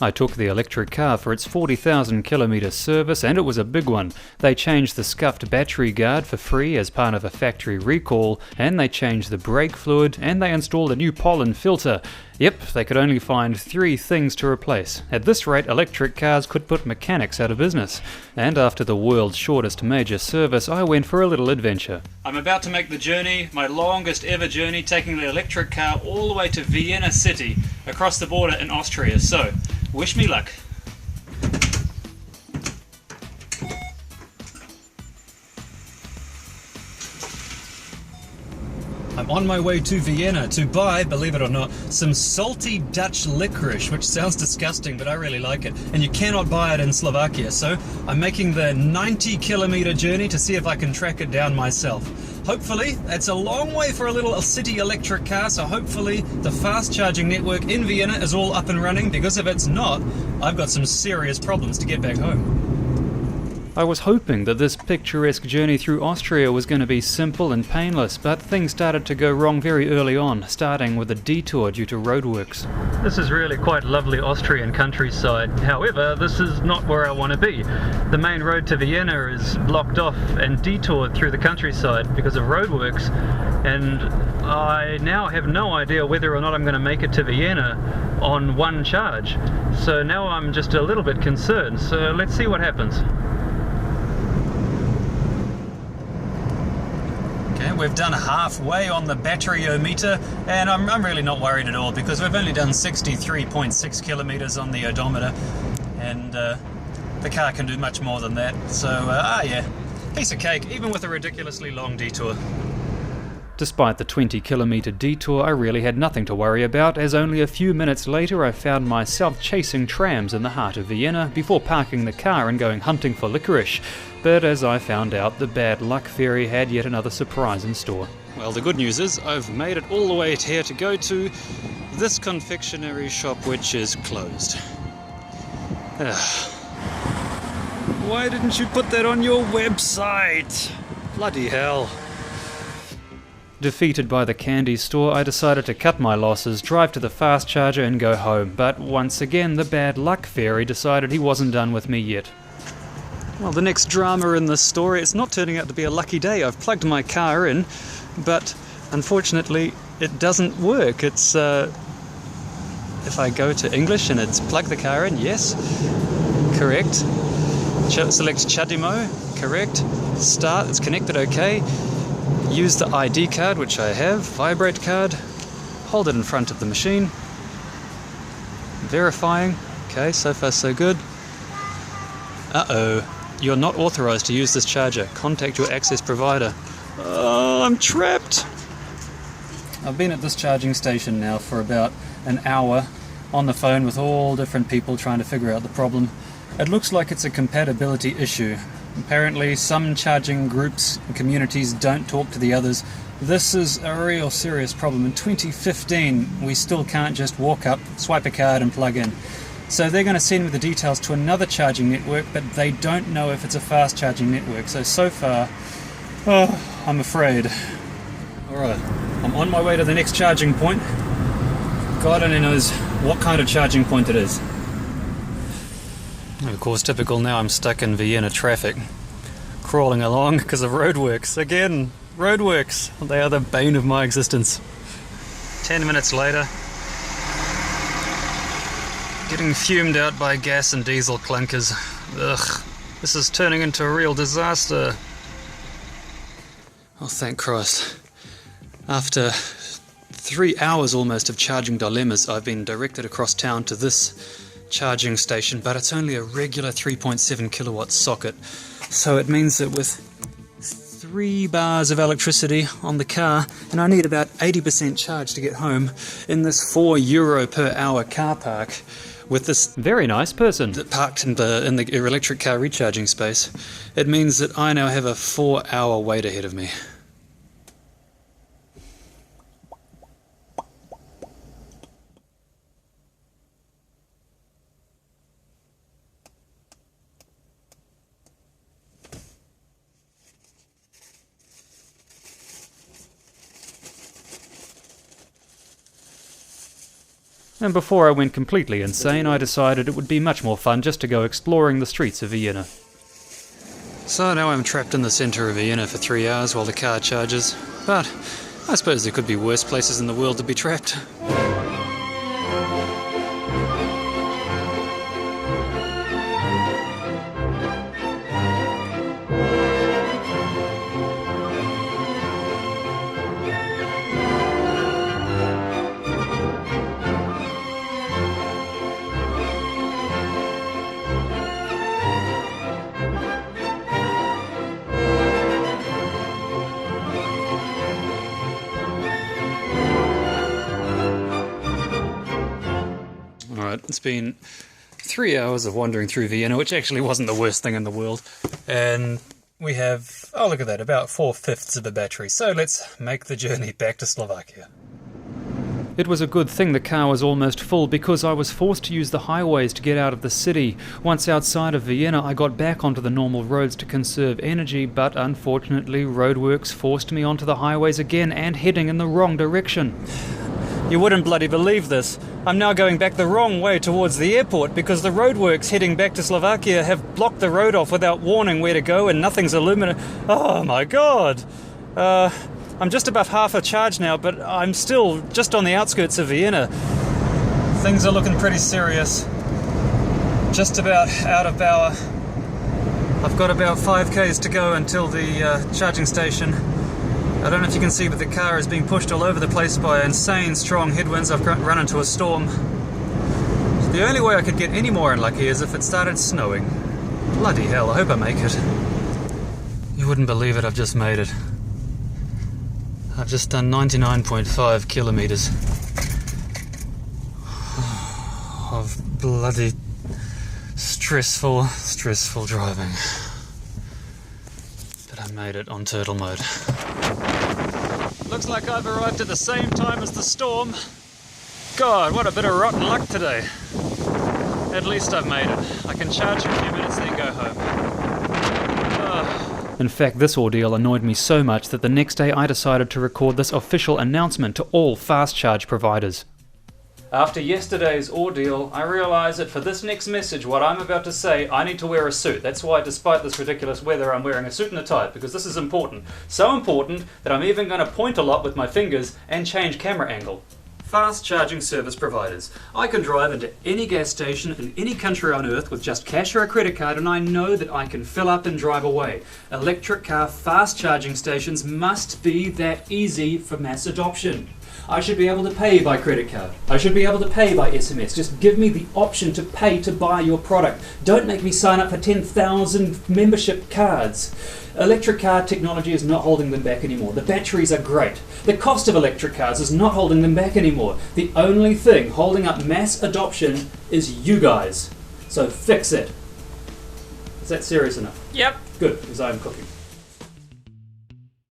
I took the electric car for its 40,000 kilometre service, and it was a big one. They changed the scuffed battery guard for free as part of a factory recall, and they changed the brake fluid, and they installed a new pollen filter. Yep, they could only find 3 things to replace. At this rate, electric cars could put mechanics out of business. And after the world's shortest major service, I went for a little adventure. I'm about to make the journey, my longest ever journey, taking the electric car all the way to Vienna city, across the border in Austria. So, wish me luck. I'm on my way to Vienna to buy, believe it or not, some salty Dutch licorice, which sounds disgusting, but I really like it. And you cannot buy it in Slovakia, so I'm making the 90-kilometer journey to see if I can track it down myself. Hopefully, it's a long way for a little city electric car, so hopefully the fast charging network in Vienna is all up and running, because if it's not, I've got some serious problems to get back home. I was hoping that this picturesque journey through Austria was going to be simple and painless, but things started to go wrong very early on, starting with a detour due to roadworks. This is really quite lovely Austrian countryside. However, this is not where I want to be. The main road to Vienna is blocked off and detoured through the countryside because of roadworks, and I now have no idea whether or not I'm going to make it to Vienna on one charge. So now I'm just a little bit concerned, so let's see what happens. Okay, we've done halfway on the batteriometer, and I'm really not worried at all because we've only done 63.6 kilometers on the odometer, and the car can do much more than that. So, yeah, piece of cake, even with a ridiculously long detour. Despite the 20-kilometer detour, I really had nothing to worry about, as only a few minutes later I found myself chasing trams in the heart of Vienna before parking the car and going hunting for licorice. But as I found out, the bad luck fairy had yet another surprise in store. Well, the good news is I've made it all the way here to go to this confectionery shop, which is closed. Why didn't you put that on your website? Bloody hell. Defeated by the candy store, I decided to cut my losses, drive to the fast charger and go home. But once again, the bad luck fairy decided he wasn't done with me yet. Well, the next drama in this story, it's not turning out to be a lucky day. I've plugged my car in, but unfortunately it doesn't work. It's, if I go to English and it's plug the car in, yes, correct. Select Chadimo, correct. Start, it's connected, okay. Use the ID card, which I have, vibrate card, hold it in front of the machine, verifying, okay, so far so good. Uh-oh, you're not authorized to use this charger, contact your access provider. Oh, I'm trapped! I've been at this charging station now for about an hour, on the phone with all different people trying to figure out the problem. It looks like it's a compatibility issue. Apparently some charging groups and communities don't talk to the others. This is a real serious problem. In 2015 we still can't just walk up, swipe a card and plug in. So they're going to send me the details to another charging network, but they don't know if it's a fast charging network. So far, I'm afraid. Alright, I'm on my way to the next charging point. God only knows what kind of charging point it is. Of course, typical now, I'm stuck in Vienna traffic, crawling along because of roadworks. Again, roadworks. They are the bane of my existence. 10 minutes later, getting fumed out by gas and diesel clunkers. Ugh, this is turning into a real disaster. Oh, thank Christ. After 3 hours almost of charging dilemmas, I've been directed across town to this charging station, but it's only a regular 3.7 kilowatt socket, so it means that with 3 bars of electricity on the car, and I need about 80% charge to get home in this €4 per hour car park with this very nice person that parked in the electric car recharging space, it means that I now have a 4-hour wait ahead of me. And before I went completely insane, I decided it would be much more fun just to go exploring the streets of Vienna. So now I'm trapped in the centre of Vienna for 3 hours while the car charges. But I suppose there could be worse places in the world to be trapped. Alright, it's been 3 hours of wandering through Vienna, which actually wasn't the worst thing in the world. And we have, oh look at that, about 4/5 of the battery. So let's make the journey back to Slovakia. It was a good thing the car was almost full because I was forced to use the highways to get out of the city. Once outside of Vienna, I got back onto the normal roads to conserve energy, but unfortunately roadworks forced me onto the highways again and heading in the wrong direction. You wouldn't bloody believe this. I'm now going back the wrong way towards the airport because the roadworks heading back to Slovakia have blocked the road off without warning where to go and nothing's illuminated. Oh my god! I'm just above half a charge now, but I'm still just on the outskirts of Vienna. Things are looking pretty serious. Just about out of power. I've got about 5k's to go until the charging station. I don't know if you can see, but the car is being pushed all over the place by insane strong headwinds. I've run into a storm. The only way I could get any more unlucky is if it started snowing. Bloody hell, I hope I make it. You wouldn't believe it, I've just made it. I've just done 99.5 kilometers of bloody stressful driving. But I made it on turtle mode. Looks like I've arrived at the same time as the storm. God, what a bit of rotten luck today. At least I've made it. I can charge for a few minutes, then go home. In fact, this ordeal annoyed me so much that the next day I decided to record this official announcement to all fast charge providers. After yesterday's ordeal, I realise that for this next message, what I'm about to say, I need to wear a suit. That's why, despite this ridiculous weather, I'm wearing a suit and a tie, because this is important. So important that I'm even going to point a lot with my fingers and change camera angle. Fast charging service providers. I can drive into any gas station in any country on earth with just cash or a credit card, and I know that I can fill up and drive away. Electric car fast charging stations must be that easy for mass adoption. I should be able to pay by credit card. I should be able to pay by SMS. Just give me the option to pay to buy your product. Don't make me sign up for 10,000 membership cards. Electric car technology is not holding them back anymore. The batteries are great. The cost of electric cars is not holding them back anymore. The only thing holding up mass adoption is you guys. So fix it. Is that serious enough? Yep. Good, because I'm cooking.